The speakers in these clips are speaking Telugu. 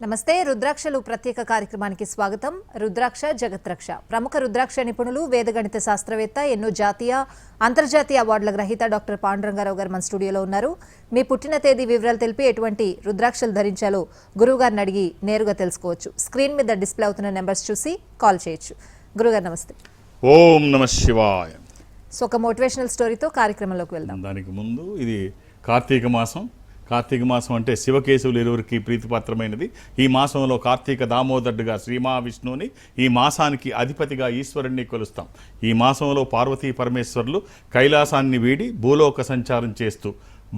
నమస్తే. రుద్రాక్షలు ప్రత్యేక కార్యక్రమానికి స్వాగతం. రుద్రాక్ష జగత్రక్ష. ప్రముఖ రుద్రాక్ష నిపుణులు, వేదగణిత శాస్త్రవేత్త, ఎన్నో జాతీయ అంతర్జాతీయ అవార్డుల గ్రహీత డాక్టర్ పాండురంగారావు గారు మన స్టూడియోలో ఉన్నారు. మీ పుట్టిన తేదీ వివరాలు తెలిపి ఎటువంటి రుద్రాక్షలు ధరించాలో గురువు గారిని అడిగి నేరుగా తెలుసుకోవచ్చు. స్క్రీన్ మీద డిస్ప్లే అవుతున్న నెంబర్స్ చూసి కాల్ చేయొచ్చు. గురుగారు నమస్తే. ఓం నమ శివాయ. సో ఒక మోటివేషనల్ స్టోరీతో కార్యక్రమంలోకి వెళ్దాం. దానికి ముందు ఇది కార్తీక మాసం. కార్తీక మాసం అంటే శివకేశవులు ఇరువురికి ప్రీతిపాత్రమైనది. ఈ మాసంలో కార్తీక దామోదరుడుగా శ్రీ మహావిష్ణువుని, ఈ మాసానికి అధిపతిగా ఈశ్వరుణ్ణి కొలుస్తాం. ఈ మాసంలో పార్వతీ పరమేశ్వరులు కైలాసాన్ని వీడి భూలోక సంచారం చేస్తూ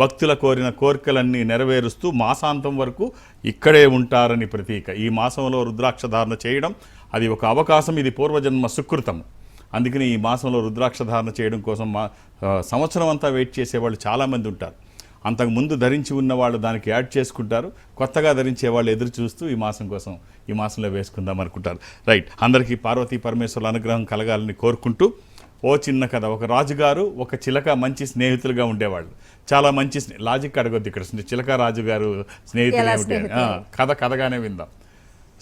భక్తుల కోరిన కోరికలన్నీ నెరవేరుస్తూ మాసాంతం వరకు ఇక్కడే ఉంటారని ప్రతీక. ఈ మాసంలో రుద్రాక్ష ధారణ చేయడం అది ఒక అవకాశం. ఇది పూర్వజన్మ సుకృతం. అందుకని ఈ మాసంలో రుద్రాక్ష ధారణ చేయడం కోసం సంవత్సరం అంతా వెయిట్ చేసేవాళ్ళు చాలామంది ఉంటారు. అంతకుముందు ధరించి ఉన్న వాళ్ళు దానికి యాడ్ చేసుకుంటారు. కొత్తగా ధరించే వాళ్ళు ఎదురు చూస్తూ ఈ మాసం కోసం ఈ మాసంలో వేసుకుందాం అనుకుంటారు. రైట్. అందరికీ పార్వతీ పరమేశ్వరుల అనుగ్రహం కలగాలని కోరుకుంటూ ఓ చిన్న కథ. ఒక రాజుగారు ఒక చిలక మంచి స్నేహితులుగా ఉండేవాళ్ళు. చాలా మంచి లాజిక్ అడగొద్దు ఇక్కడ. చిలక రాజుగారు స్నేహితులు ఏమిటి కథగానే విందాం.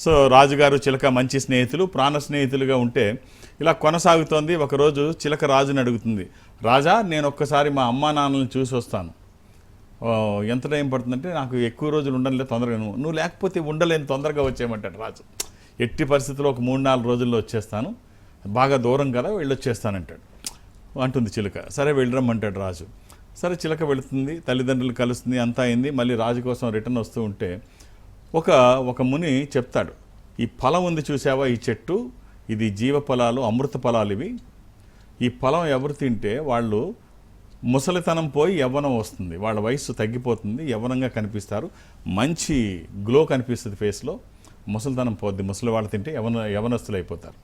సో రాజుగారు చిలక మంచి స్నేహితులు, ప్రాణ స్నేహితులుగా ఉంటే ఇలా కొనసాగుతోంది. ఒకరోజు చిలక రాజుని అడుగుతుంది, రాజా నేను ఒక్కసారి మా అమ్మా నాన్నలను చూసి వస్తాను. ఎంత టైం పడుతుందంటే, నాకు ఎక్కువ రోజులు ఉండలే, తొందరగా నువ్వు లేకపోతే ఉండలేని, తొందరగా వచ్చేయమంటాడు రాజు. ఎట్టి పరిస్థితుల్లో ఒక 3-4 రోజుల్లో వచ్చేస్తాను, బాగా దూరం కదా, వెళ్ళొచ్చేస్తానంటాడు. అంటుంది చిలక. సరే వెళ్ళరమ్మంటాడు రాజు. సరే చిలక వెళుతుంది, తల్లిదండ్రులు కలుస్తుంది, అంతా అయింది. మళ్ళీ రాజు కోసం రిటర్న్ వస్తూ ఉంటే ఒక ముని చెప్తాడు, ఈ ఫలం ఉంది చూసావా, ఈ చెట్టు, ఇది జీవ ఫలాలు, అమృత ఫలాలు ఇవి. ఈ ఫలం ఎవరు తింటే వాళ్ళు ముసలితనం పోయి యవ్వనం వస్తుంది, వాళ్ళ వయస్సు తగ్గిపోతుంది, యవ్వనంగా కనిపిస్తారు, మంచి గ్లో కనిపిస్తుంది ఫేస్లో, ముసలితనం పోద్ది, ముసలి వాళ్ళు తింటే యవనస్తులు అయిపోతారు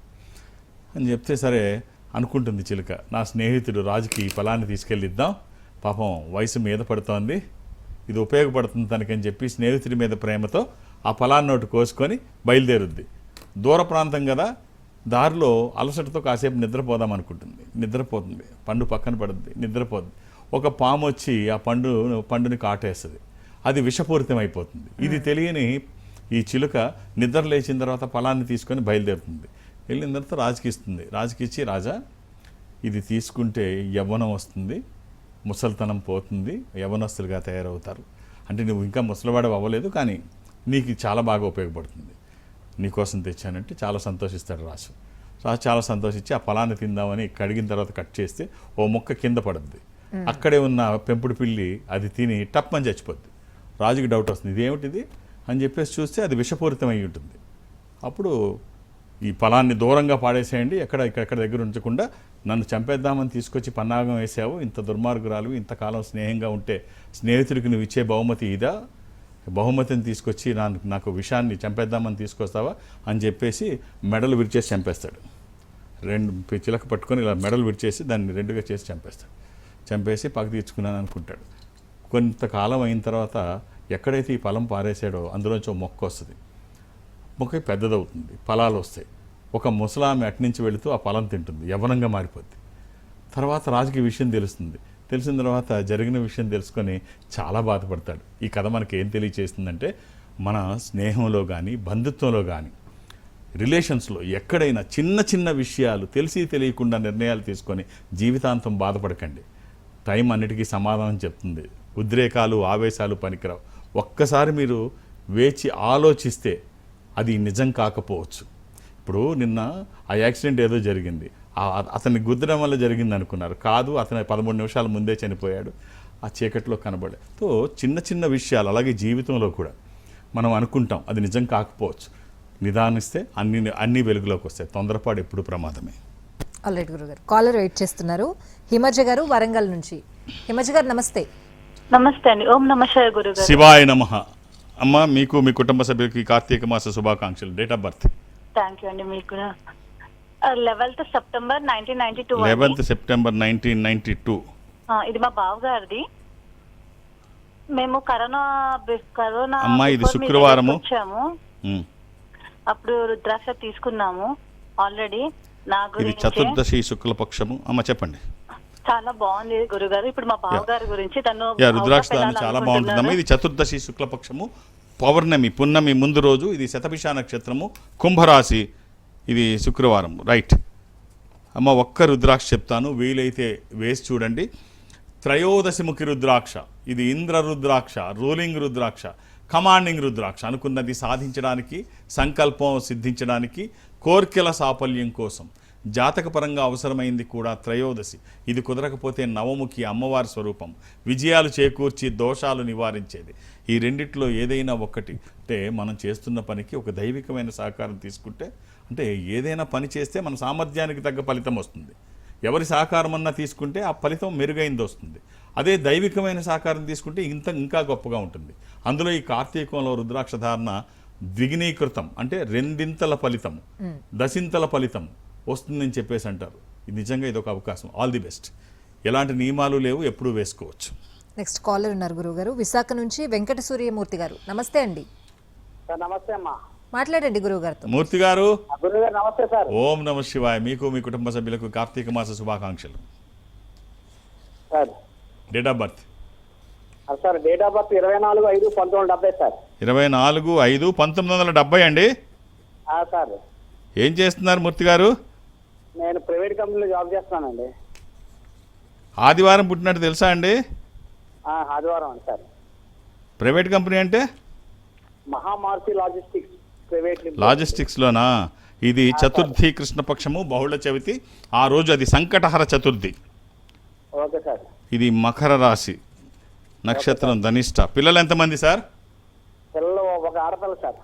అని చెప్తే సరే అనుకుంటుంది చిలుక, నా స్నేహితుడు రాజుకి ఈ ఫలాన్ని తీసుకెళ్ళిద్దాం, పాపం వయసు మీద పడుతోంది, ఇది ఉపయోగపడుతుంది తనకని చెప్పి స్నేహితుడి మీద ప్రేమతో ఆ ఫలాన్ని ఒకటి కోసుకొని బయలుదేరుద్ది. దూర ప్రాంతం కదా, దారిలో అలసటతో కాసేపు నిద్రపోదాం అనుకుంటుంది. నిద్రపోతుంది, పండు పక్కన పడుతుంది, నిద్రపోతుంది. ఒక పాము వచ్చి ఆ పండుని కాటేస్తుంది, అది విషపూరితం అయిపోతుంది. ఇది తెలియని ఈ చిలుక నిద్ర లేచిన తర్వాత ఫలాన్ని తీసుకొని బయలుదేరుతుంది. వెళ్ళిన తర్వాత రాజుకి ఇస్తుంది. రాజుకి ఇచ్చి, రాజా ఇది తీసుకుంటే యవ్వనం వస్తుంది, ముసలితనం పోతుంది, యవ్వనస్తులుగా తయారవుతారు. అంటే నువ్వు ఇంకా ముసలివాడు అవ్వలేదు, కానీ నీకు చాలా బాగా ఉపయోగపడుతుంది, నీకోసం తెచ్చానంటే చాలా సంతోషిస్తాడు రాజు. రాజు చాలా సంతోషించి ఆ ఫలాన్ని తిందామని కడిగిన తర్వాత కట్ చేస్తే ఓ మొక్క కింద పడుద్ది. అక్కడే ఉన్న పెంపుడు పిల్లి అది తిని టప్మని చచ్చిపోద్ది. రాజుకి డౌట్ వస్తుంది, ఇదేమిటిది అని చెప్పేసి చూస్తే అది విషపూరితం అయి ఉంటుంది. అప్పుడు ఈ ఫలాన్ని దూరంగా పాడేసేయండి, ఇక్కడ దగ్గర ఉంచకుండా నన్ను చంపేద్దామని తీసుకొచ్చి పన్నాగం వేసావు, ఇంత దుర్మార్గురాలు, ఇంతకాలం స్నేహంగా ఉంటే స్నేహితుడికి నువ్వు ఇచ్చే బహుమతి ఇదా, బహుమతిని తీసుకొచ్చి నాకు విషాన్ని చంపేద్దామని తీసుకొస్తావా అని చెప్పేసి మెడలు విరిచేసి చంపేస్తాడు. చిలక పట్టుకొని ఇలా మెడలు విరిచేసి దాన్ని రెండుగా చేసి చంపేస్తాడు. చంపేసి పక్క తీర్చుకున్నాను అనుకుంటాడు. కొంతకాలం అయిన తర్వాత ఎక్కడైతే ఈ ఫలం పారేసాడో అందులోంచి ఒక మొక్క వస్తుంది. మొక్క పెద్దదవుతుంది, ఫలాలు వస్తాయి. ఒక ముసలామె అట్నుంచి వెళుతూ ఆ ఫలం తింటుంది, యవ్వనంగా మారిపోద్ది. తర్వాత రాజుకి విషయం తెలుస్తుంది. తెలిసిన తర్వాత జరిగిన విషయం తెలుసుకొని చాలా బాధపడతాడు. ఈ కథ మనకి ఏం తెలియచేస్తుందంటే, మన స్నేహంలో కానీ బంధుత్వంలో కానీ రిలేషన్స్లో ఎక్కడైనా చిన్న చిన్న విషయాలు తెలిసి తెలియకుండా నిర్ణయాలు తీసుకొని జీవితాంతం బాధపడకండి. టైం అన్నిటికీ సమాధానం చెప్తుంది. ఉద్రేకాలు, ఆవేశాలు పనికిరావు. ఒక్కసారి మీరు వేచి ఆలోచిస్తే అది నిజం కాకపోవచ్చు. ఇప్పుడు నిన్న ఆ యాక్సిడెంట్ ఏదో జరిగింది, అతన్ని గుద్దడం వల్ల జరిగింది అనుకున్నారు, కాదు, అతను 13 నిమిషాల ముందే చనిపోయాడు, ఆ చీకట్లో కనబడే. సో చిన్న చిన్న విషయాలు అలాగే జీవితంలో కూడా మనం అనుకుంటాం, అది నిజం కాకపోవచ్చు. నిదానిస్తే అన్ని వెలుగులోకి వస్తాయి. తొందరపాటు ఎప్పుడు ప్రమాదమే. ఆల్రైట్ గురుగారు, కాలర్ వెయిట్ చేస్తున్నారు. హిమజ గారు వరంగల్ నుంచి. హిమజ గారు నమస్తే. నమస్తే అండి. ఓం నమ శివాయ గురుగారు. శివాయ నమః. అమ్మ, మీకు మీ కుటుంబ సభ్యులకి కార్తీక మాస శుభాకాంక్షలు. Date of birth? Thank you అండి. మీకు 11th సెప్టెంబర్ 1992. 11th September 1992. ఇది మా బావగారిది. మేము కరోనా అమ్మా, ఇది శుక్రవారము వచ్చాము, అప్పుడు రుద్రాక్ష తీసుకున్నాము ఆల్రెడీ. నా ఇది చతుర్దశి శుక్లపక్షము. అమ్మ చెప్పండి. చాలా బాగుంది గురుగారు. ఇప్పుడు మా బావగారి గురించి తను రుద్రాక్ష చాలా బాగుంటుందమ్మా. ఇది చతుర్దశి శుక్లపక్షము, పౌర్ణమి పున్నమి ముందు రోజు. ఇది శతభిష నక్షత్రము, కుంభరాశి, ఇది శుక్రవారం. రైట్ అమ్మ, ఒక్క రుద్రాక్ష చెప్తాను, వీలైతే వేసి చూడండి. త్రయోదశముఖి రుద్రాక్ష. ఇది ఇంద్ర రుద్రాక్ష, రూలింగ్ రుద్రాక్ష, కమాండింగ్ రుద్రాక్ష. అనుకున్నది సాధించడానికి, సంకల్పం సిద్ధించడానికి, కోర్కెల సాఫల్యం కోసం, జాతకపరంగా అవసరమైంది కూడా త్రయోదశి. ఇది కుదరకపోతే నవముఖి, అమ్మవారి స్వరూపం, విజయాలు చేకూర్చి దోషాలు నివారించేది. ఈ రెండిట్లో ఏదైనా ఒకటి అంటే మనం చేస్తున్న పనికి ఒక దైవికమైన సహకారం తీసుకుంటే, అంటే ఏదైనా పని చేస్తే మన సామర్థ్యానికి తగ్గ ఫలితం వస్తుంది. ఎవరి సహకారం అన్నా తీసుకుంటే ఆ ఫలితం మెరుగైంది వస్తుంది. అదే దైవికమైన సహకారం తీసుకుంటే ఇంకా గొప్పగా ఉంటుంది. అందులో ఈ కార్తీకంలో రుద్రాక్ష ధారణ ద్విగుణీకృతం, అంటే రెండింతల ఫలితము, దశింతల ఫలితం వస్తుందని చెప్పేసి అంటారు. ఇది నిజంగా ఇది ఒక అవకాశం. All the best. ఎలాంటి నియమాలు లేవు, ఎప్పుడూ వేసుకోవచ్చు. నెక్స్ట్ కాలర్ ఉన్నారు గురువుగారు, విశాఖ నుంచి వెంకట సూర్యమూర్తి గారు. నమస్తే అండి. నమస్తే అమ్మా. మాట్లాడండి గురువు గారితో. మూర్తి గారు, గురుగారు నమస్తే సార్. ఓం నమ శివాయ. మీకు మీ కుటుంబ సభ్యులకు కార్తీక మాస శుభాకాంక్షలు. Sir date of birth sir date of birth 24/5/1970 sir. 24/5/1970 అండి. సార్ ఏం చేస్తున్నారు మూర్తి గారు? నేను ప్రైవేట్ కంపెనీలో జాబ్ చేస్తున్నానండి. ఆదివారం పుట్టినట్టు తెలుసా అండి? ఆదివారం అండి సార్. ప్రైవేట్ కంపెనీ అంటే మహామారుతి లాజిస్టిక్స్ ప్రైవేట్ లిమిటెడ్. లాజిస్టిక్స్లోనా? ఇది చతుర్థి కృష్ణపక్షము, బహుళ చవితి. ఆ రోజు అది సంకటహర చతుర్థి. Okay sir. ఇది మకర రాశి, నక్షత్రం ధనిష్ట. పిల్లలు ఎంతమంది సార్? పిల్లలు ఒక ఆడపిల్ల సార్.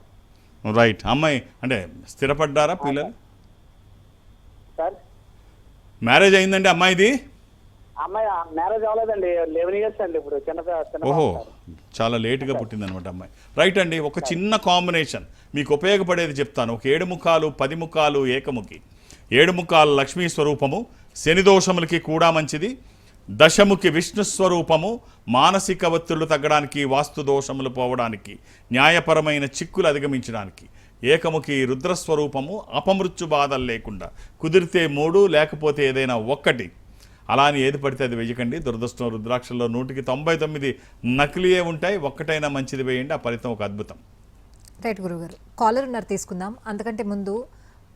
రైట్. అమ్మాయి అంటే స్థిరపడ్డారా పిల్లలు? సార్ మ్యారేజ్ అయిందండి అమ్మాయిది? అమ్మాయి మ్యారేజ్ అవ్వలేదండి, 11 years అండి. ఇప్పుడు చిన్న ఓహో, చాలా లేటుగా పుట్టిందనమాట అమ్మాయి. రైట్ అండి. ఒక చిన్న కాంబినేషన్ మీకు ఉపయోగపడేది చెప్తాను. ఒక 7 ముఖాలు 10 ముఖాలు ఏకముఖి. 7 ముఖాలు లక్ష్మీ స్వరూపము, శని దోషములకి కూడా మంచిది. దశముఖి విష్ణు స్వరూపము, మానసిక ఒత్తిళ్లు తగ్గడానికి, వాస్తు దోషములు పోవడానికి, న్యాయపరమైన చిక్కులు అధిగమించడానికి. ఏకముఖి రుద్రస్వరూపము, అపమృత్యు బాధలు లేకుండా. కుదిరితే 3, లేకపోతే ఏదైనా ఒక్కటి. అలా అని ఏది పడితే అది వేయకండి. దురదృష్టం రుద్రాక్షల్లో 100కి 99 నకిలీయే ఉంటాయి. ఒక్కటైనా మంచిది వేయండి, ఆ ఫలితం ఒక అద్భుతం. రైట్ గురుగారు, కాలర్ ఉన్నారు, తీసుకుందాం. అంతకంటే ముందు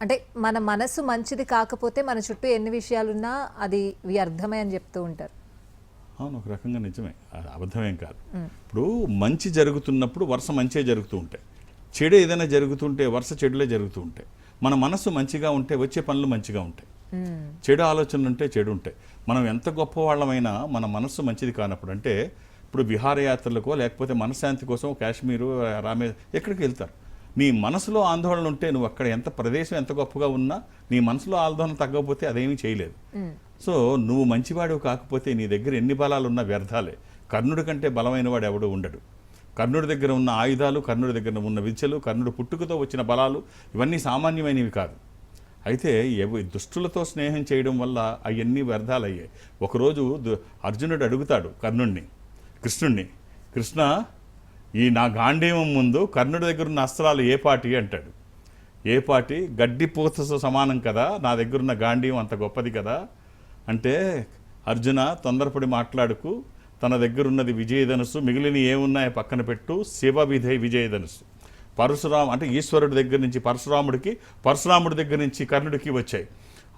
అంటే మన మనసు మంచిది కాకపోతే మన చుట్టూ ఎన్ని విషయాలున్నా అది వ్యర్థమే అని చెప్తూ ఉంటారు. అవును, ఒక రకంగా నిజమే, అది అబద్ధమేం కాదు. ఇప్పుడు మంచి జరుగుతున్నప్పుడు వరుస మంచే జరుగుతూ ఉంటాయి. చెడు ఏదైనా జరుగుతుంటే వరుస చెడులే జరుగుతూ ఉంటాయి. మన మనసు మంచిగా ఉంటే వచ్చే పనులు మంచిగా ఉంటాయి. చెడు ఆలోచనలు ఉంటే చెడు ఉంటాయి. మనం ఎంత గొప్పవాళ్ళమైనా మన మనస్సు మంచిది కానప్పుడు, అంటే ఇప్పుడు విహారయాత్రలకో లేకపోతే మనశ్శాంతి కోసం కాశ్మీరు, ఎక్కడికి వెళ్తారు. నీ మనసులో ఆందోళన ఉంటే నువ్వు అక్కడ ఎంత ప్రదేశం ఎంత గొప్పగా ఉన్నా నీ మనసులో ఆందోళన తగ్గకపోతే అదేమీ చేయలేదు. సో నువ్వు మంచివాడు కాకపోతే నీ దగ్గర ఎన్ని బలాలు ఉన్నా వ్యర్థాలే. కర్ణుడి కంటే బలమైన వాడు ఎవడు ఉండడు. కర్ణుడి దగ్గర ఉన్న ఆయుధాలు, కర్ణుడి దగ్గర ఉన్న విద్యలు, కర్ణుడి పుట్టుకతో వచ్చిన బలాలు ఇవన్నీ సామాన్యమైనవి కాదు. అయితే దుష్టులతో స్నేహం చేయడం వల్ల అవన్నీ వ్యర్థాలయ్యాయి. ఒకరోజు అర్జునుడు అడుగుతాడు కృష్ణుణ్ణి, కృష్ణ, ఈ నా గాంధీవం ముందు కర్ణుడి దగ్గర ఉన్న అస్త్రాలు ఏ పాటి అంటాడు. ఏ పాటి? గడ్డిపూతతో సమానం కదా, నా దగ్గర ఉన్న గాంధీవం అంత గొప్పది కదా అంటే, అర్జున తొందరపడి మాట్లాడుకు, తన దగ్గర ఉన్నది విజయధనుస్సు, మిగిలిన ఏమున్నాయో పక్కన పెట్టు, శివ విజయధనుస్సు. పరశురాము అంటే ఈశ్వరుడి దగ్గర నుంచి పరశురాముడి దగ్గర నుంచి కర్ణుడికి వచ్చాయి.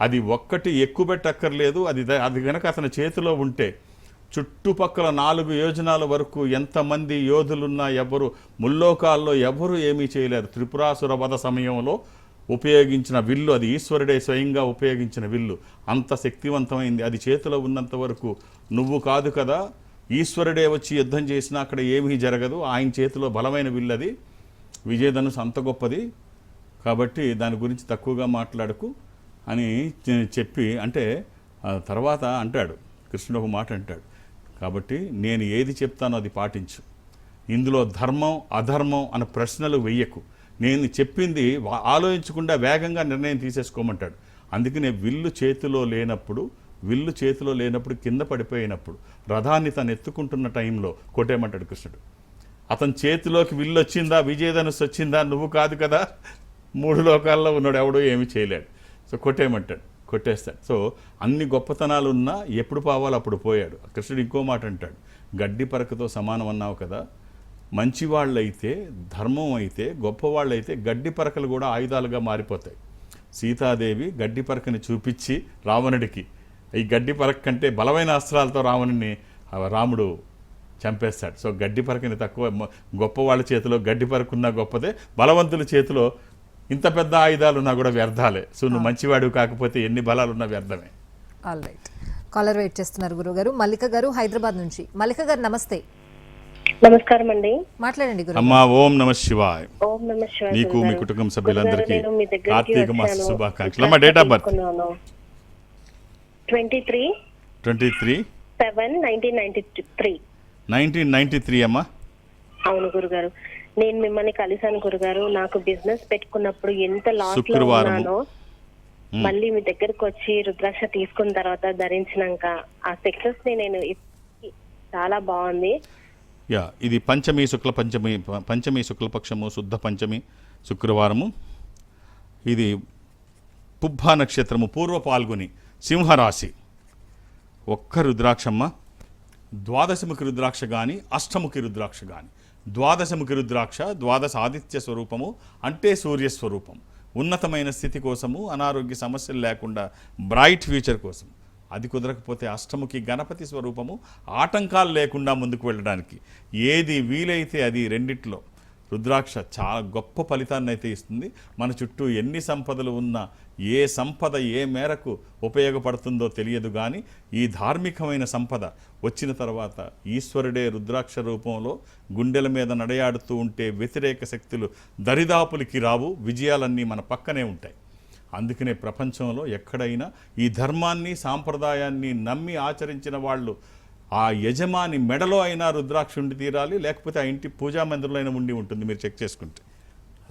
అది ఒక్కటి ఎక్కువ పెట్టక్కర్లేదు. అది కనుక అతని చేతిలో ఉంటే చుట్టుపక్కల 4 యోజనాల వరకు ఎంతమంది యోధులున్నా ఎవరు ముల్లోకాల్లో ఎవరు ఏమీ చేయలేరు. త్రిపురాసుర వధ సమయంలో ఉపయోగించిన విల్లు, అది ఈశ్వరుడే స్వయంగా ఉపయోగించిన విల్లు, అంత శక్తివంతమైంది. అది చేతిలో ఉన్నంత వరకు నువ్వు కాదు కదా, ఈశ్వరుడే వచ్చి యుద్ధం చేసినా అక్కడ ఏమీ జరగదు. ఆయన చేతిలో బలమైన విల్లు, అది విజయధనుసు అంత గొప్పది. కాబట్టి దాని గురించి తక్కువగా మాట్లాడకు అని చెప్పి, అంటే తర్వాత అంటాడు కృష్ణుడు ఒక మాట అంటాడు, కాబట్టి నేను ఏది చెప్తానో అది పాటించు, ఇందులో ధర్మం అధర్మం అన్న ప్రశ్నలు వెయ్యకు, నేను చెప్పింది ఆలోచించకుండా వేగంగా నిర్ణయం తీసేసుకోమంటాడు. అందుకనే విల్లు చేతిలో లేనప్పుడు కింద పడిపోయినప్పుడు రథాన్ని తను ఎత్తుకుంటున్న టైంలో కొట్టేయమంటాడు కృష్ణుడు. అతని చేతిలోకి విల్లు వచ్చిందా, విజయధనుస్సు వచ్చిందా, నువ్వు కాదు కదా, 3 లోకాల్లో ఉన్నాడు, ఎవడో ఏమీ చేయలేడు. సో కొట్టేయమంటాడు, కొట్టేస్తాడు. సో అన్ని గొప్పతనాలు ఉన్నా ఎప్పుడు పోవాలో అప్పుడు పోయాడు. కృష్ణుడు ఇంకో మాట అంటాడు, గడ్డి పరకతో సమానం అన్నావు కదా, మంచివాళ్ళైతే, ధర్మం అయితే, గొప్పవాళ్ళైతే గడ్డి పరకలు కూడా ఆయుధాలుగా మారిపోతాయి. సీతాదేవి గడ్డి పరకని చూపించి రావణుడికి, ఈ గడ్డి పరక కంటే బలమైన అస్త్రాలతో రాముడు చంపేస్తాడు. సో గడ్డి పరకని తక్కువ, గొప్పవాళ్ళ చేతిలో గడ్డి పరకున్నా గొప్పదే, బలవంతుల చేతిలో ఇంత పెద్ద ఆయుధాలు ఉన్నా కూడా వ్యర్థాలే. సో నువ్వు మంచివాడు కాకపోతే ఎన్ని బలాలున్నా వ్యర్థమే. ఆల్ రైట్, కాలర్ వెయిట్ చేస్తున్నారు గురుగారు. మల్లిక గారు హైదరాబాద్ నుంచి. మల్లిక గారు నమస్తే. నమస్కారం అండి. మాట్లాడండి గురు. అమ్మా ఓం నమ శివాయ్. ఓం నమ శివాయ. నీకు మీ కుటుంబ సభ్యులందరికీ నేను మీ దగ్గరికి కార్తీక మాస వచ్చాను. శుభాకాంక్షలు. అమ్మా డేట్ ఆఫ్ బర్త్ 23/7/1993. 1993 అమ్మా. అవును గురుగారు, నేను మిమ్మల్ని కలిసాను గురుగారు. నాకు బిజినెస్ పెట్టుకున్నప్పుడు ఎంత లాస్ లో శుక్రవారం. ఉన్నానో మళ్ళీ మీ దగ్గరకు వచ్చి రుద్రాక్ష తీసుకున్న తర్వాత ధరించినాక ఆ సక్సెస్ ని నేను చాలా బాగుంది. యా, ఇది పంచమి శుక్లపక్షము శుద్ధ పంచమి శుక్రవారము. ఇది పుబ్బా నక్షత్రము, పూర్వ పాల్గొని, సింహరాశి. ఒక్క రుద్రాక్షమ్మ. ద్వాదశముఖి రుద్రాక్ష కానీ అష్టముఖి రుద్రాక్ష కానీ. ద్వాదశముఖి రుద్రాక్ష ద్వాదశ ఆదిత్య స్వరూపము, అంటే సూర్యస్వరూపం. ఉన్నతమైన స్థితి కోసము, అనారోగ్య సమస్యలు లేకుండా బ్రైట్ ఫ్యూచర్ కోసం. అది కుదరకపోతే అష్టముఖి గణపతి స్వరూపము, ఆటంకాలు లేకుండా ముందుకు వెళ్ళడానికి. ఏది వీలైతే అది రెండిట్లో రుద్రాక్ష చాలా గొప్ప ఫలితాన్ని అయితే ఇస్తుంది. మన చుట్టూ ఎన్ని సంపదలు ఉన్నా ఏ సంపద ఏ మేరకు ఉపయోగపడుతుందో తెలియదు, కానీ ఈ ధార్మికమైన సంపద వచ్చిన తర్వాత ఈశ్వరుడే రుద్రాక్ష రూపంలో గుండెల మీద నడయాడుతూ ఉంటే వ్యతిరేక శక్తులు దరిదాపులకి రావు, విజయాలన్నీ మన పక్కనే ఉంటాయి. అందుకనే ప్రపంచంలో ఎక్కడైనా ఈ ధర్మాన్ని సాంప్రదాయాన్ని నమ్మి ఆచరించిన వాళ్ళు ఆ యజమాని మెడలో అయినా రుద్రాక్ష ఉండి తీరాలి, లేకపోతే ఆ ఇంటి పూజా మందిరంలో అయినా ఉండి ఉంటుంది. మీరు చెక్ చేసుకుంటే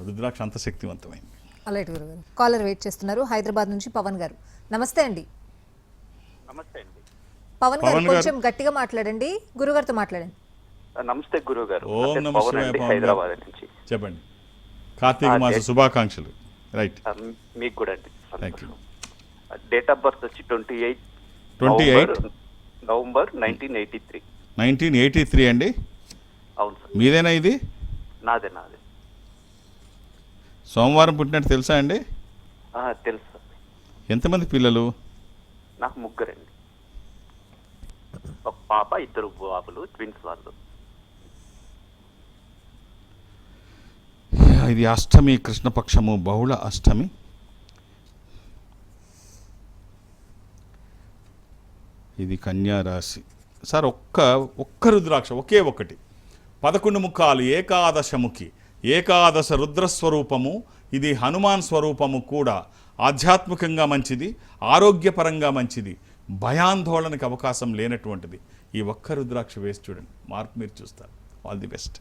రుద్రాక్ష అంత శక్తివంతమైంది. అలాంటి గురుగారు. కాలర్ వెయిట్ చేస్తున్నారు హైదరాబాద్ నుంచి పవన్ గారు. నమస్తే అండి. నమస్తే అండి. పవన్ గారు కొంచెం గట్టిగా మాట్లాడండి, గురుగారితో మాట్లాడండి. నమస్తే గురువు గారు. ఓం నమ శివాయ. పవన్ హైదరాబాద్ నుంచి చెప్పండి. కార్తీక మాస శుభాకాంక్షలు. రైట్, మీకు కూడా అండి. Thank you. Date of birth వచ్చి 28 నవంబర్ 1983. 1983 అండి. అవును సార్. మీదేనా ఇది? నాదే. సోమవారం పుట్టినట్టు తెలుసా అండి? తెలుసు సార్. ఎంతమంది పిల్లలు? నాకు ముగ్గురండి. ఒక పాప, 2 బాబులు, ట్విన్స్ వాళ్ళు. ఇది అష్టమి, కృష్ణపక్షము, బహుళ అష్టమి. ఇది కన్యా రాశి. సార్ ఒక్క రుద్రాక్ష, ఒకే ఒకటి, 11 ముఖాలు, ఏకాదశముఖి, ఏకాదశ రుద్రస్వరూపము. ఇది హనుమాన్ స్వరూపము కూడా. ఆధ్యాత్మికంగా మంచిది, ఆరోగ్యపరంగా మంచిది, భయాందోళనకి అవకాశం లేనటువంటిది. ఈ ఒక్క రుద్రాక్ష వేసి చూడండి, మార్పు మీరు చూస్తారు. All the best.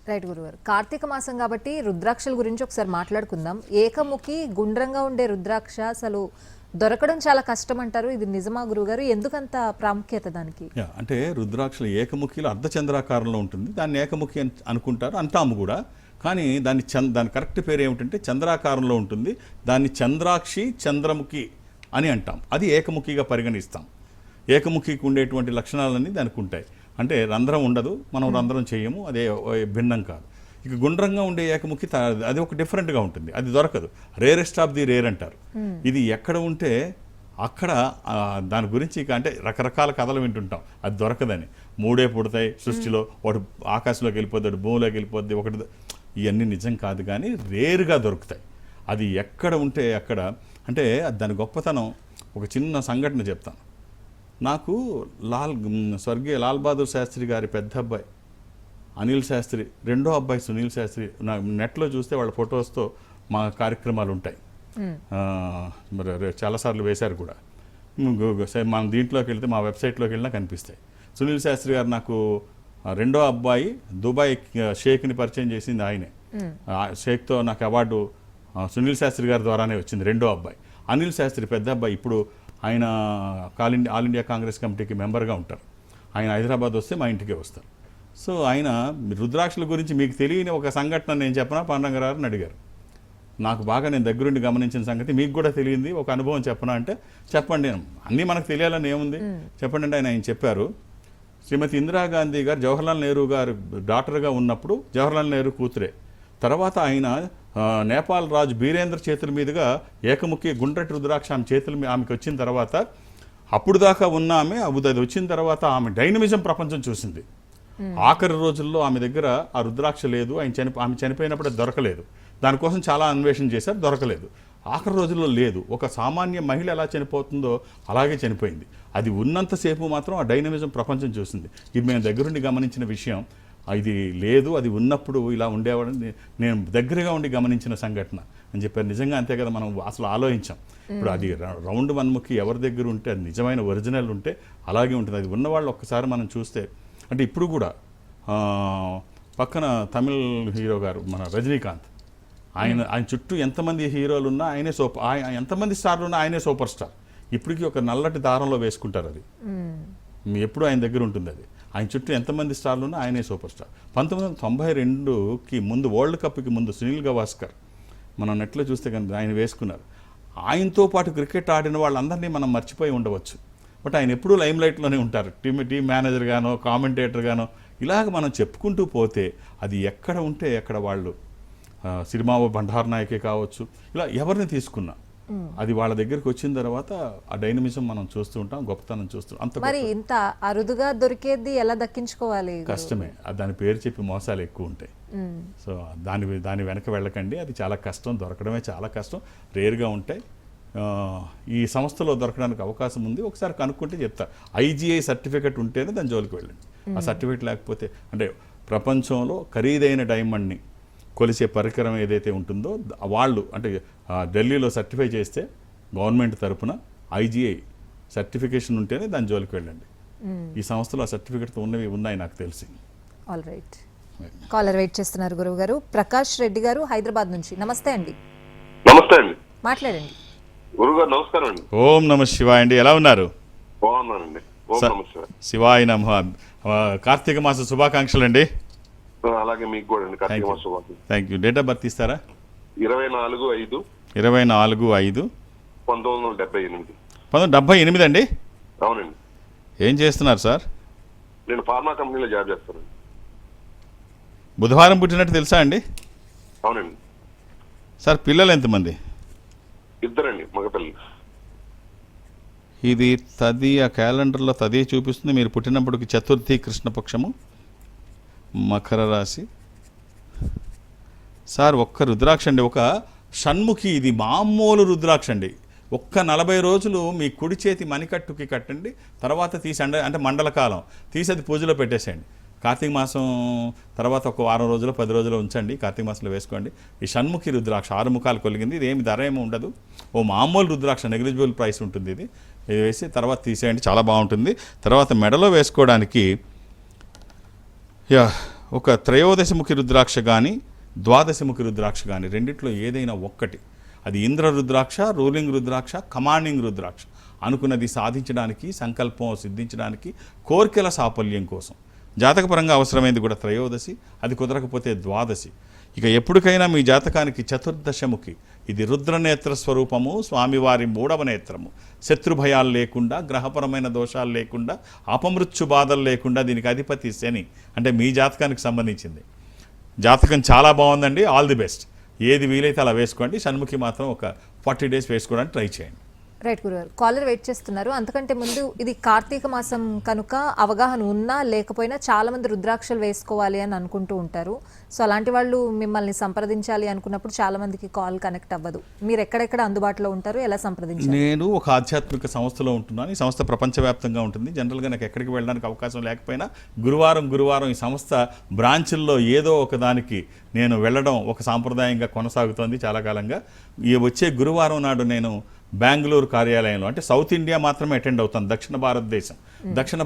రైట్ గురుగారు. కార్తీక మాసం కాబట్టి రుద్రాక్షల గురించి ఒకసారి మాట్లాడుకుందాం. ఏకముఖి గుండ్రంగా ఉండే రుద్రాక్ష అసలు దొరకడం చాలా కష్టం అంటారు. ఇది నిజమా గురుగారు? ఎందుకంత ప్రాముఖ్యత దానికి? అంటే రుద్రాక్షలు ఏకముఖిలో అర్ధచంద్రాకారంలో ఉంటుంది. దాన్ని ఏకముఖి అని అనుకుంటారు, అంటాము కూడా. కానీ దాని కరెక్ట్ పేరు ఏమిటంటే చంద్రాకారంలో ఉంటుంది. దాన్ని చంద్రాక్షి, చంద్రముఖి అని అంటాం. అది ఏకముఖిగా పరిగణిస్తాం. ఏకముఖికి ఉండేటువంటి లక్షణాలన్నీ దానికి ఉంటాయి. అంటే రంధ్రం ఉండదు, మనం రంధ్రం చేయము, అదే భిన్నం కాదు. ఇక గుండ్రంగా ఉండే ఏకముఖి అది ఒక డిఫరెంట్గా ఉంటుంది, అది దొరకదు. రేరెస్ట్ ఆఫ్ ది రేర్ అంటారు. ఇది ఎక్కడ ఉంటే అక్కడ దాని గురించి ఇక అంటే రకరకాల కథలు వింటుంటాం, అది దొరకదని. 3 పుడతాయి సృష్టిలో, ఒకటి ఆకాశంలోకి వెళ్ళిపోద్ది, భూమిలోకి వెళ్ళిపోద్ది, ఒకటి. ఇవన్నీ నిజం కాదు, కానీ రేరుగా దొరుకుతాయి. అది ఎక్కడ ఉంటే అక్కడ. అంటే దాని గొప్పతనం, ఒక చిన్న సంఘటన చెప్తాను. నాకు స్వర్గీయ లాల్ బహదూర్ శాస్త్రి గారి పెద్ద అబ్బాయి అనిల్ శాస్త్రి, రెండో అబ్బాయి సునీల్ శాస్త్రి, నా నెట్లో చూస్తే వాళ్ళ ఫొటోస్తో మా కార్యక్రమాలు ఉంటాయి. మరి చాలాసార్లు వేశారు కూడా. మన దీంట్లోకి వెళ్తే, మా వెబ్సైట్లోకి వెళ్ళినా కనిపిస్తాయి. సునీల్ శాస్త్రి గారు నాకు రెండో అబ్బాయి, దుబాయ్ షేక్ని పరిచయం చేసింది ఆయనే. షేక్తో నాకు అవార్డు సునీల్ శాస్త్రి గారి ద్వారానే వచ్చింది, రెండో అబ్బాయి. అనిల్ శాస్త్రి పెద్ద అబ్బాయి, ఇప్పుడు ఆయన ఆల్ ఇండియా కాంగ్రెస్ కమిటీకి మెంబర్గా ఉంటారు. ఆయన హైదరాబాద్ వస్తే మా ఇంటికే వస్తారు. సో ఆయన రుద్రాక్షల గురించి మీకు తెలియని ఒక సంఘటన నేను చెప్పనా పాండురంగారావుని అడిగారు. నాకు బాగా నేను దగ్గరుండి గమనించిన సంగతి మీకు కూడా తెలియంది, ఒక అనుభవం చెప్పనా అంటే చెప్పండి. అన్నీ మనకు తెలియాలని ఏముంది, చెప్పండి అంటే ఆయన చెప్పారు. శ్రీమతి ఇందిరాగాంధీ గారు జవహర్లాల్ నెహ్రూ గారు డాక్టర్గా ఉన్నప్పుడు జవహర్లాల్ నెహ్రూ కూతురే. తర్వాత ఆయన నేపాల్ రాజు బీరేంద్ర చేతుల మీదుగా ఏకముఖి గుండ్రటి రుద్రాక్ష ఆమె చేతుల మీద ఆమెకి వచ్చిన తర్వాత, అప్పుడు దాకా ఉన్న ఆమె అది వచ్చిన తర్వాత ఆమె డైనమిజం ప్రపంచం చూసింది. ఆఖరి రోజుల్లో ఆమె దగ్గర ఆ రుద్రాక్ష లేదు, ఆమె చనిపోయినప్పుడు అది దొరకలేదు. దానికోసం చాలా అన్వేషణ చేశారు, దొరకలేదు. ఆఖరి రోజుల్లో లేదు. ఒక సామాన్య మహిళ ఎలా చనిపోతుందో అలాగే చనిపోయింది. అది ఉన్నంతసేపు మాత్రం ఆ డైనమిజం ప్రపంచం చూసింది. ఇది మేము దగ్గరుండి గమనించిన విషయం. ఇది లేదు, అది ఉన్నప్పుడు ఇలా ఉండేవాడని నేను దగ్గరగా ఉండి గమనించిన సంఘటన అని చెప్పారు. నిజంగా అంతే కదా, మనం అసలు ఆలోచించాం. ఇప్పుడు అది రౌండ్ వన్ముఖి ఎవరి దగ్గర ఉంటే, అది నిజమైన ఒరిజినల్ ఉంటే అలాగే ఉంటుంది. అది ఉన్నవాళ్ళు ఒక్కసారి మనం చూస్తే, అంటే ఇప్పుడు కూడా పక్కన తమిళ్ హీరో గారు మన రజనీకాంత్, ఆయన చుట్టూ ఎంతమంది హీరోలు ఉన్నా ఆయనే ఎంతమంది స్టార్లు ఉన్నా ఆయనే సూపర్ స్టార్. ఇప్పటికీ ఒక నల్లటి దారంలో వేసుకుంటారు. అది ఎప్పుడు ఆయన దగ్గర ఉంటుంది. అది ఆయన చుట్టూ ఎంతమంది స్టార్లు ఉన్నా ఆయనే సూపర్ స్టార్. 1992కి ముందు, వరల్డ్ కప్కి ముందు సునీల్ గవాస్కర్ మనం నెట్లో చూస్తే కనుక ఆయన వేసుకున్నారు. ఆయనతో పాటు క్రికెట్ ఆడిన వాళ్ళందరినీ మనం మర్చిపోయి ఉండవచ్చు. బట్ ఆయన ఎప్పుడూ లైమ్ లైట్లోనే ఉంటారు. టీమ్ మేనేజర్ గానో, కామెంటేటర్ గానో, ఇలాగ మనం చెప్పుకుంటూ పోతే అది ఎక్కడ ఉంటే ఎక్కడ వాళ్ళు సినిమా బండార్ నాయకే కావచ్చు, ఇలా ఎవరిని తీసుకున్నా అది వాళ్ళ దగ్గరికి వచ్చిన తర్వాత ఆ డైనమిజం మనం చూస్తూ ఉంటాం, గొప్పతనం చూస్తూ అంత మరి ఇంత అరుదుగా దొరికేది ఎలా దక్కించుకోవాలి? కష్టమే. దాని పేరు చెప్పి మోసాలు ఎక్కువ ఉంటాయి. సో దాని వెనక వెళ్ళకండి. అది చాలా కష్టం, దొరకడమే చాలా కష్టం, రేర్గా ఉంటాయి. ఈ సంస్థలో దొరకడానికి అవకాశం ఉంది. ఒకసారి కనుక్కుంటే చెప్తారు. IGI సర్టిఫికెట్ ఉంటేనే దాని జోలికి వెళ్ళండి. ఆ సర్టిఫికెట్ లేకపోతే, అంటే ప్రపంచంలో ఖరీదైన డైమండ్ని కొలిసే పరికరం ఏదైతే ఉంటుందో వాళ్ళు, అంటే ఢిల్లీలో సర్టిఫై చేస్తే గవర్నమెంట్ తరపున IGI సర్టిఫికేషన్ ఉంటేనే దాని జోలికి వెళ్ళండి. ఈ సంస్థలో ఆ సర్టిఫికెట్తో ఉన్నాయి నాకు తెలిసి. ఆల్ రైట్, కాలర్ వెయిట్ చేస్తున్నారు గురువు గారు. ప్రకాష్ రెడ్డి గారు హైదరాబాద్ నుంచి. నమస్తే అండి. నమస్తే అండి. మాట్లాడండి గురుగారు. నమస్కారం అండి. ఓం నమ శివాయ అండి, ఎలా ఉన్నారు? బాగున్నానండి. ఓం నమ శివాయ. శివాయ నమః. కార్తీక మాస శుభాకాంక్షలు అండి. అలాగే మీకు కూడా అండి. కార్తీక మాస శుభాకాంక్షలు. Thank you. Date of birth ఇస్తారా? 24/5 24/5 1978. 1978 అండి. అవునండి. ఏం చేస్తున్నారు సార్? నేను ఫార్మా కంపెనీలో జాబ్ చేస్తానండి. బుధవారం పుట్టినట్టు తెలుసా అండి? అవునండి. సార్ పిల్లలు ఎంతమంది? 2 మగపిల్లలు. ఇది తదియ క్యాలెండర్లో తదియ చూపిస్తుంది. మీరు పుట్టినప్పటికి చతుర్థి కృష్ణపక్షము, మకర రాశి. సార్ ఒక్క రుద్రాక్ష అండి, ఒక షణ్ముఖి, ఇది మామూలు రుద్రాక్ష అండి. ఒక్క 40 రోజులు మీ కుడి చేతి మణికట్టుకి కట్టండి, తర్వాత తీసండి, అంటే మండలకాలం తీసి అది పూజలో పెట్టేసేయండి. కార్తీక మాసం తర్వాత ఒక వారం రోజులు 10 రోజులు ఉంచండి, కార్తీక మాసంలో వేసుకోండి. ఈ షణ్ముఖి రుద్రాక్ష 6 ముఖాలు కొలిగింది. ఇది ఏమి ధర ఏమి ఉండదు, ఓ మామూలు రుద్రాక్ష, నెగ్లిజిబుల్ ప్రైస్ ఉంటుంది. ఇది వేసి తర్వాత తీసేయండి, చాలా బాగుంటుంది. తర్వాత మెడలో వేసుకోవడానికి ఒక త్రయోదశముఖి రుద్రాక్ష కానీ ద్వాదశముఖి రుద్రాక్ష కానీ రెండిట్లో ఏదైనా ఒక్కటి, అది ఇంద్ర రుద్రాక్ష, రూలింగ్ రుద్రాక్ష, కమాండింగ్ రుద్రాక్ష, అనుకున్నది సాధించడానికి, సంకల్పం సిద్ధించడానికి, కోరికల సాఫల్యం కోసం జాతకపరంగా అవసరమైంది కూడా త్రయోదశి, అది కుదరకపోతే ద్వాదశి. ఇక ఎప్పటికైనా మీ జాతకానికి చతుర్దశముఖి, ఇది రుద్రనేత్ర స్వరూపము, స్వామివారి 3వ నేత్రము. శత్రుభయాలు లేకుండా, గ్రహపరమైన దోషాలు లేకుండా, అపమృత్యు బాధలు లేకుండా, దీనికి అధిపతి శని, అంటే మీ జాతకానికి సంబంధించింది. జాతకం చాలా బాగుందండి, ఆల్ ది బెస్ట్. ఏది వీలైతే అలా వేసుకోండి. షణ్ముఖి మాత్రం ఒక 40 డేస్ వేసుకోవడానికి ట్రై చేయండి. రైట్ గురుగారు, కాలర్ వెయిట్ చేస్తున్నారు. అంతకంటే ముందు, ఇది కార్తీక మాసం కనుక అవగాహన ఉన్నా లేకపోయినా చాలా మంది రుద్రాక్షలు వేసుకోవాలి అని అనుకుంటూ ఉంటారు. సో అలాంటి వాళ్ళు మిమ్మల్ని సంప్రదించాలి అనుకున్నప్పుడు చాలా మందికి కాల్ కనెక్ట్ అవ్వదు. మీరు ఎక్కడెక్కడ అందుబాటులో ఉంటారు, ఎలా సంప్రదించాలి? నేను ఒక ఆధ్యాత్మిక సంస్థలో ఉంటున్నాను. ఈ సంస్థ ప్రపంచవ్యాప్తంగా ఉంటుంది. జనరల్గా నాకు ఎక్కడికి వెళ్ళడానికి అవకాశం లేకపోయినా గురువారం ఈ సంస్థ బ్రాంచుల్లో ఏదో ఒక దానికి నేను వెళ్ళడం ఒక సాంప్రదాయంగా కొనసాగుతోంది చాలా కాలంగా. ఈ వచ్చే గురువారం నాడు నేను బెంగళూరు కార్యాలయంలో, అంటే సౌత్ ఇండియా మాత్రమే అటెండ్ అవుతాను. దక్షిణ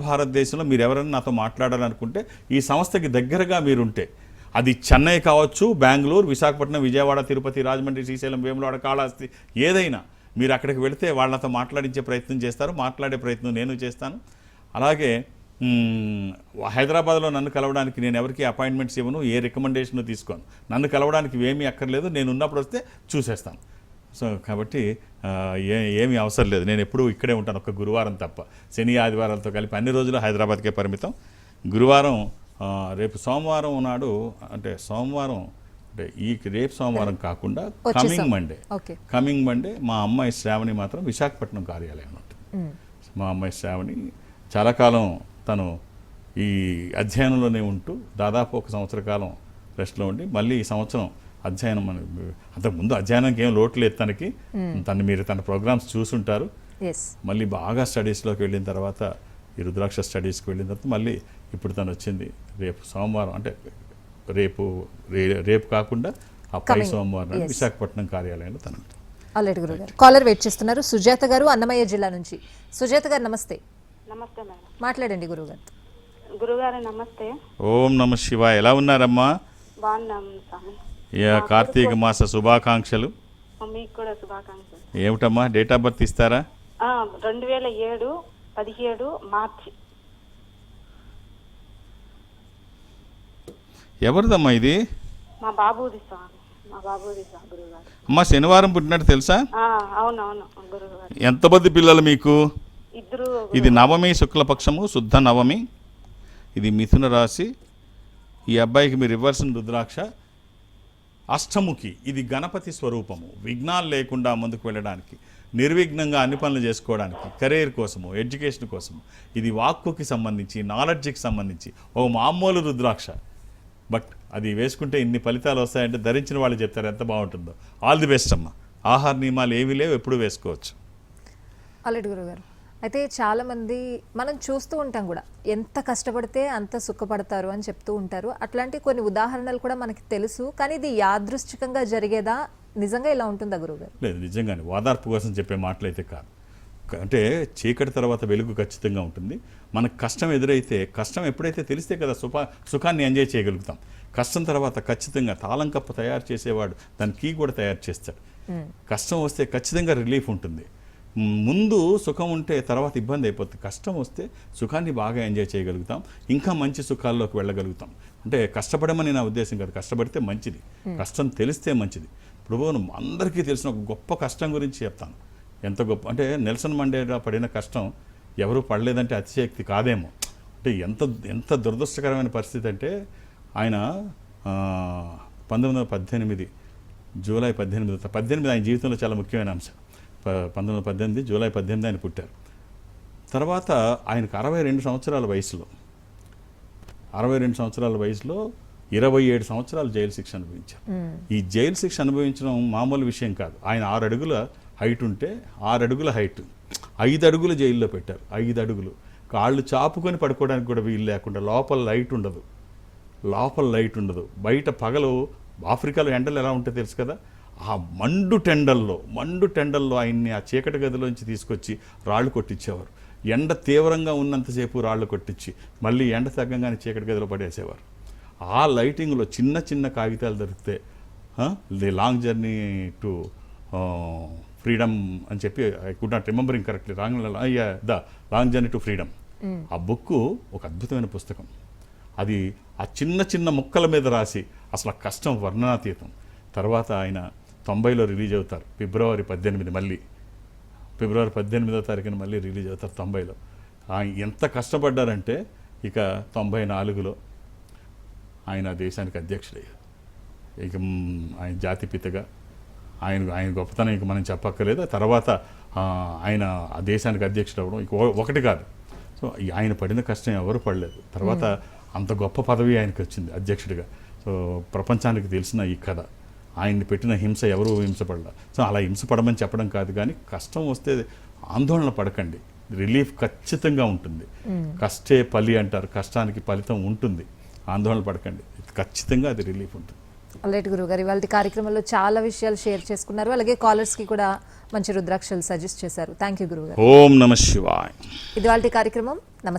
భారతదేశంలో మీరు ఎవరైనా నాతో మాట్లాడాలనుకుంటే, ఈ సంస్థకి దగ్గరగా మీరుంటే, అది చెన్నై కావచ్చు, బెంగళూరు, విశాఖపట్నం, విజయవాడ, తిరుపతి, రాజమండ్రి, శ్రీశైలం, వేములవాడ, కాళహస్తి, ఏదైనా మీరు అక్కడికి వెళితే వాళ్ళతో మాట్లాడించే ప్రయత్నం చేస్తారు. మాట్లాడే ప్రయత్నం నేను చేస్తాను. అలాగే హైదరాబాద్లో నన్ను కలవడానికి నేను ఎవరికి అపాయింట్మెంట్స్ ఇవ్వను, ఏ రికమెండేషన్ తీసుకోను. నన్ను కలవడానికి ఏమీ అక్కర్లేదు, నేను ఉన్నప్పుడు వస్తే చూసేస్తాను. సో కాబట్టి ఏమీ అవసరం లేదు. నేను ఎప్పుడూ ఇక్కడే ఉంటాను, ఒక్క గురువారం తప్ప. శని ఆదివారాలతో కలిపి అన్ని రోజులు హైదరాబాద్కే పరిమితం. గురువారం రేపు సోమవారం నాడు, అంటే సోమవారం అంటే రేపు సోమవారం కాకుండా కమింగ్ మండే మా అమ్మాయి శ్రావణి మాత్రం విశాఖపట్నం కార్యాలయం ఉంటుంది. మా అమ్మాయి శ్రావణి చాలా కాలం తను ఈ అధ్యయనంలోనే ఉంటూ దాదాపు 1 సంవత్సర కాలం రెస్ట్లో ఉండి మళ్ళీ ఈ సంవత్సరం అధ్యయనం, అంతకుముందు అధ్యయనానికి ఏం లోటు లేదు తనకి. మీరు తన ప్రోగ్రామ్స్ చూసుంటారు. మళ్ళీ బాగా స్టడీస్లోకి వెళ్ళిన తర్వాత, ఈ రుద్రాక్ష స్టడీస్కి వెళ్ళిన తర్వాత మళ్ళీ ఇప్పుడు తను వచ్చింది రేపు సోమవారం, అంటే రేపు కాకుండా ఆ పై సోమవారం విశాఖపట్నం కార్యాలయంలో తను ఉంటుంది. ఆల్రెడీ గురుగారు కాలర్ వెయిట్ చేస్తున్నారు. సుజాత గారు అన్నమయ్య జిల్లా నుంచి. సుజాత గారు నమస్తే. నమస్తే మేడం. మాట్లాడండి గురుగారు. గురుగారు నమస్తే. ఓం నమ శివాయ. ఎలా ఉన్నారమ్మా? బాగున్నాం స్వామి. కార్తీక మాస శుభాకాంక్షలు. మీకు కూడా శుభాకాంక్షలు. ఏమిటమ్మా డేట్ ఆఫ్ బర్త్ ఇస్తారా? 2007 17 మార్చి. ఎవరిదమ్మా ఇది? మా బాబుది స్వామి. గురుగారు. అమ్మా శనివారం పుట్టినట్టు తెలుసా? అవునవును గురుగారు. ఎంతమంది పిల్లలు మీకు? 2. ఇది నవమి శుక్లపక్షము, శుద్ధ నవమి. ఇది మిథున రాశి. ఈ అబ్బాయికి మీరు ఇవ్వాల్సిన రుద్రాక్ష అష్టముఖి. ఇది గణపతి స్వరూపము. విఘ్నాలు లేకుండా ముందుకు వెళ్ళడానికి, నిర్విఘ్నంగా అన్ని పనులు చేసుకోవడానికి, కెరీర్ కోసము, ఎడ్యుకేషన్ కోసము. ఇది వాక్కుకి సంబంధించి, నాలెడ్జ్కి సంబంధించి ఓ మామూలు రుద్రాక్ష. బట్ అది వేసుకుంటే ఇన్ని ఫలితాలు వస్తాయంటే ధరించిన వాళ్ళు చెప్తారు ఎంత బాగుంటుందో. ఆల్ ది బెస్ట్ అమ్మా. ఆహార నియమాలు ఏమీ లేవు, ఎప్పుడు వేసుకోవచ్చు. ఆల్రెడీ గురుగారు, అయితే చాలామంది మనం చూస్తూ ఉంటాం కూడా, ఎంత కష్టపడితే అంత సుఖపడతారు అని చెప్తూ ఉంటారు. అట్లాంటి కొన్ని ఉదాహరణలు కూడా మనకి తెలుసు. కానీ ఇది యాదృశ్చికంగా జరిగేదా? నిజంగా ఇలా ఉంటుందా గురుగారు? లేదు, నిజంగానే వాదార్పు కోసం చెప్పే మాటలైతే కాదు. అంటే చీకటి తర్వాత వెలుగు ఖచ్చితంగా ఉంటుంది. మనకు కష్టం ఎదురైతే, కష్టం ఎప్పుడైతే తెలిస్తే కదా సుఖాన్ని ఎంజాయ్ చేయగలుగుతాం. కష్టం తర్వాత ఖచ్చితంగా తాళం కప్పు తయారు చేసేవాడు దాని కీ కూడా తయారు చేస్తాడు. కష్టం వస్తే ఖచ్చితంగా రిలీఫ్ ఉంటుంది. ముందు సుఖం ఉంటే తర్వాత ఇబ్బంది అయిపోతుంది. కష్టం వస్తే సుఖాన్ని బాగా ఎంజాయ్ చేయగలుగుతాం, ఇంకా మంచి సుఖాల్లోకి వెళ్ళగలుగుతాం. అంటే కష్టపడమని నా ఉద్దేశం కాదు, కష్టపడితే మంచిది, కష్టం తెలిస్తే మంచిది. ఇప్పుడు అందరికీ తెలిసిన ఒక గొప్ప కష్టం గురించి చెప్తాను. ఎంత గొప్ప అంటే నెల్సన్ మండేలా పడిన కష్టం ఎవరు పడలేదంటే అతిశయోక్తి కాదేమో. అంటే ఎంత దురదృష్టకరమైన పరిస్థితి అంటే, ఆయన 1918 జూలై 18 ఆయన జీవితంలో చాలా ముఖ్యమైన అంశం. 1918 జూలై 18 ఆయన పుట్టారు. తర్వాత ఆయనకు 62 సంవత్సరాల వయసులో 27 సంవత్సరాలు జైలు శిక్ష అనుభవించారు. ఈ జైలు శిక్ష అనుభవించడం మామూలు విషయం కాదు. ఆయన 6 అడుగుల హైట్ ఉంటే 6 అడుగుల హైట్ 5 అడుగులు జైల్లో పెట్టారు. 5 అడుగులు కాళ్ళు చాపుకొని పడుకోవడానికి కూడా వీలు లేకుండా. లోపల లైట్ ఉండదు. బయట పగలు ఆఫ్రికాలో ఎండలు ఎలా ఉంటాయో తెలుసు కదా, ఆ మండు టెండల్లో ఆయన్ని ఆ చీకటి గదిలోంచి తీసుకొచ్చి రాళ్ళు కొట్టించేవారు. ఎండ తీవ్రంగా ఉన్నంతసేపు రాళ్ళు కొట్టించి మళ్ళీ ఎండ తగ్గంగానే చీకటి గదిలో పడేసేవారు. ఆ లైటింగ్లో చిన్న కాగితాలు దొరికితే the long journey to freedom అని చెప్పి, I could not remembering correctly, the long journey to freedom. ఆ బుక్ ఒక అద్భుతమైన పుస్తకం. అది ఆ చిన్న ముక్కల మీద రాసి అసలు ఆ కష్టం వర్ణనాతీతం. తర్వాత ఆయన 90లో రిలీజ్ అవుతారు. ఫిబ్రవరి 18 ఫిబ్రవరి 18వ తారీఖున మళ్ళీ రిలీజ్ అవుతారు 90లో. ఆయన ఎంత కష్టపడ్డారంటే ఇక 94లో ఆయన దేశానికి అధ్యక్షుడయ్యారు. ఇక ఆయన జాతిపితగా ఆయన గొప్పతనం ఇక మనం చెప్పక్కర్లేదు. తర్వాత ఆయన ఆ దేశానికి అధ్యక్షుడు అవ్వడం ఇక ఒకటి కాదు. సో ఆయన పడిన కష్టం ఎవరు పడలేదు. తర్వాత అంత గొప్ప పదవి ఆయనకు వచ్చింది అధ్యక్షుడిగా. సో ప్రపంచానికి తెలిసిన ఈ కథ, ఆయన్ని పెట్టిన హింస ఎవరు హింసపడలా. సో అలా హింసపడమని చెప్పడం కాదు, కానీ కష్టం వస్తే ఆందోళన పడకండి, రిలీఫ్ ఖచ్చితంగా ఉంటుంది. కష్టే ఫలి అంటారు, కష్టానికి ఫలితం ఉంటుంది. ఆందోళన పడకండి, ఖచ్చితంగా అది రిలీఫ్ ఉంటుంది. ఆల్రైట్ గురుగారు, ఇవాళ కార్యక్రమంలో చాలా విషయాలు షేర్ చేసుకున్నారు. అలాగే కాలర్స్కి కూడా మంచి రుద్రాక్షలు సజెస్ట్ చేశారు. థ్యాంక్ యూ గురుగారు. ఓం నమ శివాయ. ఇది వాళ్ళ కార్యక్రమం. నమస్తే.